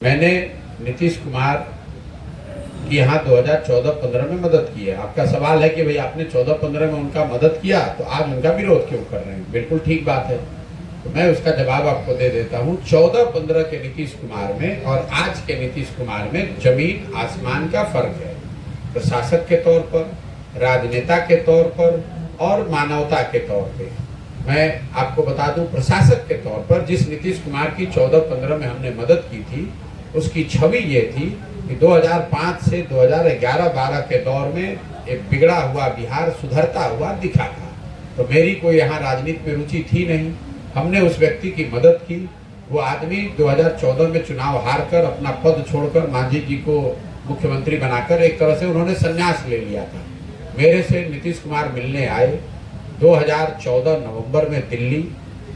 मैंने नीतीश कुमार की यहाँ 2014-15 में मदद की है। आपका सवाल है कि भाई आपने 14-15 में उनका मदद किया तो आज उनका विरोध क्यों कर रहे हैं। बिल्कुल ठीक बात है, तो मैं उसका जवाब आपको दे देता हूँ। 14-15 के नीतीश कुमार में और आज के नीतीश कुमार में जमीन आसमान का फर्क है। प्रशासक के तौर पर, राजनेता के तौर पर और मानवता के तौर पर। मैं आपको बता दूं, प्रशासक के तौर पर जिस नीतीश कुमार की 14-15 में हमने मदद की थी, उसकी छवि ये थी कि 2005 से 2011-12 के दौर में एक बिगड़ा हुआ बिहार सुधरता हुआ दिखा था। तो मेरी कोई यहाँ राजनीति में रुचि थी नहीं। हमने उस व्यक्ति की मदद की। वो आदमी 2014 में चुनाव हार कर अपना पद छोड़कर मांझी जी को मुख्यमंत्री बनाकर एक तरह से उन्होंने संन्यास ले लिया था। मेरे से नीतीश कुमार मिलने आए 2014 नवंबर में दिल्ली।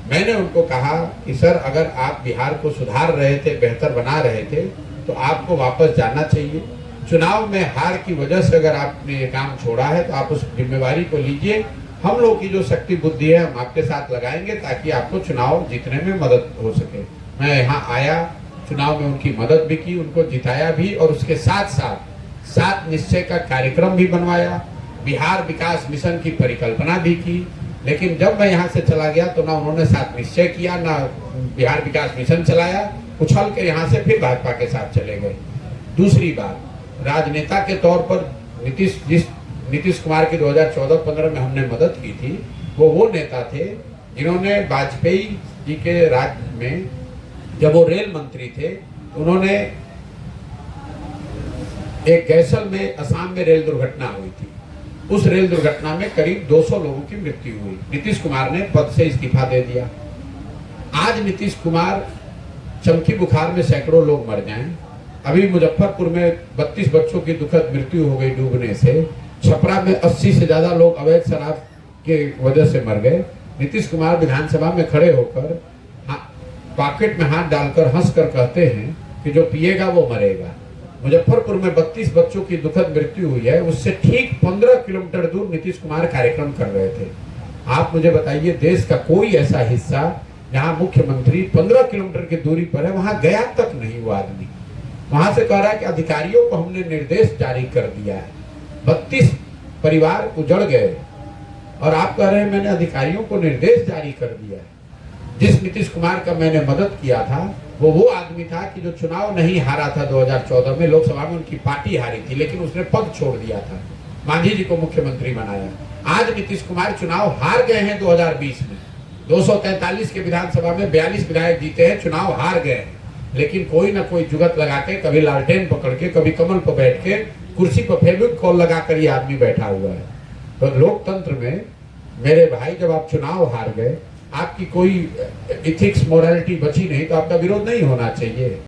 मैंने उनको कहा कि सर, अगर आप बिहार को सुधार रहे थे, बेहतर बना रहे थे, तो आपको वापस जाना चाहिए। चुनाव में हार की वजह से अगर आपने ये काम छोड़ा है तो आप उस जिम्मेवारी को लीजिए। हम लोग की जो शक्ति बुद्धि है हम आपके साथ लगाएंगे ताकि आपको चुनाव जीतने में मदद हो सके। मैं यहाँ आया, चुनाव में उनकी मदद भी की, उनको जिताया भी और उसके साथ साथ 7 निश्चय का कार्यक्रम भी बनवाया, बिहार विकास मिशन की परिकल्पना भी की। लेकिन जब मैं यहाँ से चला गया तो ना उन्होंने 7 निश्चय किया, ना बिहार विकास मिशन चलाया। उछल के यहाँ से फिर भाजपा के साथ चले गए। दूसरी बात, राजनेता के तौर पर नीतीश कुमार की 2014-15 में हमने मदद की थी, वो नेता थे जिन्होंने वाजपेयी जी के राज्य में, जब वो रेल मंत्री थे, उन्होंने एक गैसल में असम में रेल दुर्घटना हुई थी। उस रेल दुर्घटना में करीब 200 लोगों की मृत्यु हुई। नीतीश कुमार ने पद से इस्तीफा दे दिया। आज नीतीश कुमार चमकी बुखार में सैकड़ों लोग मर जाएं। अभी मुजफ्फरपुर में 32 बच्चों की दुखद मृत्यु हो गई डूबने से। छपरा में 80 से ज्यादा लोग अवैध शराब के वजह से मर गए। नीतीश कुमार विधानसभा में खड़े होकर पॉकेट में हाथ डालकर हंसकर कहते हैं कि जो पिएगा वो मरेगा। मुजफ्फरपुर में 32 बच्चों की दुखद मृत्यु हुई है, उससे ठीक 15 किलोमीटर दूर नीतीश कुमार कार्यक्रम कर रहे थे। आप मुझे बताइए, देश का कोई ऐसा हिस्सा जहां मुख्यमंत्री 15 किलोमीटर की दूरी पर है, वहां गया तक नहीं वो आदमी। वहां से कह रहा है कि अधिकारियों को हमने निर्देश जारी कर दिया है। 32 परिवार उजड़ गए और आप कह रहे हैं मैंने अधिकारियों को निर्देश जारी कर दिया है। जिस नीतीश कुमार का मैंने मदद किया था वो आदमी था कि जो चुनाव नहीं हारा था 2014 में, लोकसभा में उनकी पार्टी हारी थी, लेकिन उसने पद छोड़ दिया था, मांझी जी को मुख्यमंत्री बनाया। आज नीतीश कुमार चुनाव हार गए हैं 2020 में। 243 के विधानसभा में 42 विधायक जीते हैं, चुनाव हार गए हैं, लेकिन कोई ना कोई जुगत लगा के, कभी लालटेन पकड़ के, कभी कमल पर बैठ के, कुर्सी पर फेविकोल लगाकर ये आदमी बैठा हुआ है। तो लोकतंत्र में मेरे भाई, जब आप चुनाव हार गए, आपकी कोई इथिक्स मोरालिटी बची नहीं, तो आपका विरोध नहीं होना चाहिए।